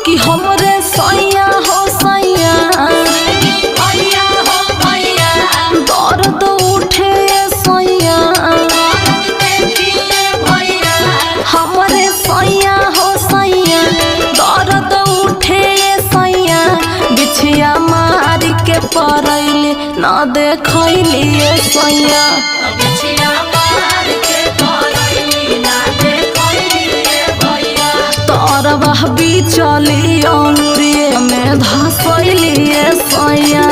कि हमरे सैया हो सैया दर्द उठे सैया हमरे सैया हो सैया दर्द उठे सैया बिछिया मार के परैली ना देखैली सैया तरबह बिचली अंगुरिये में धसैली सैया।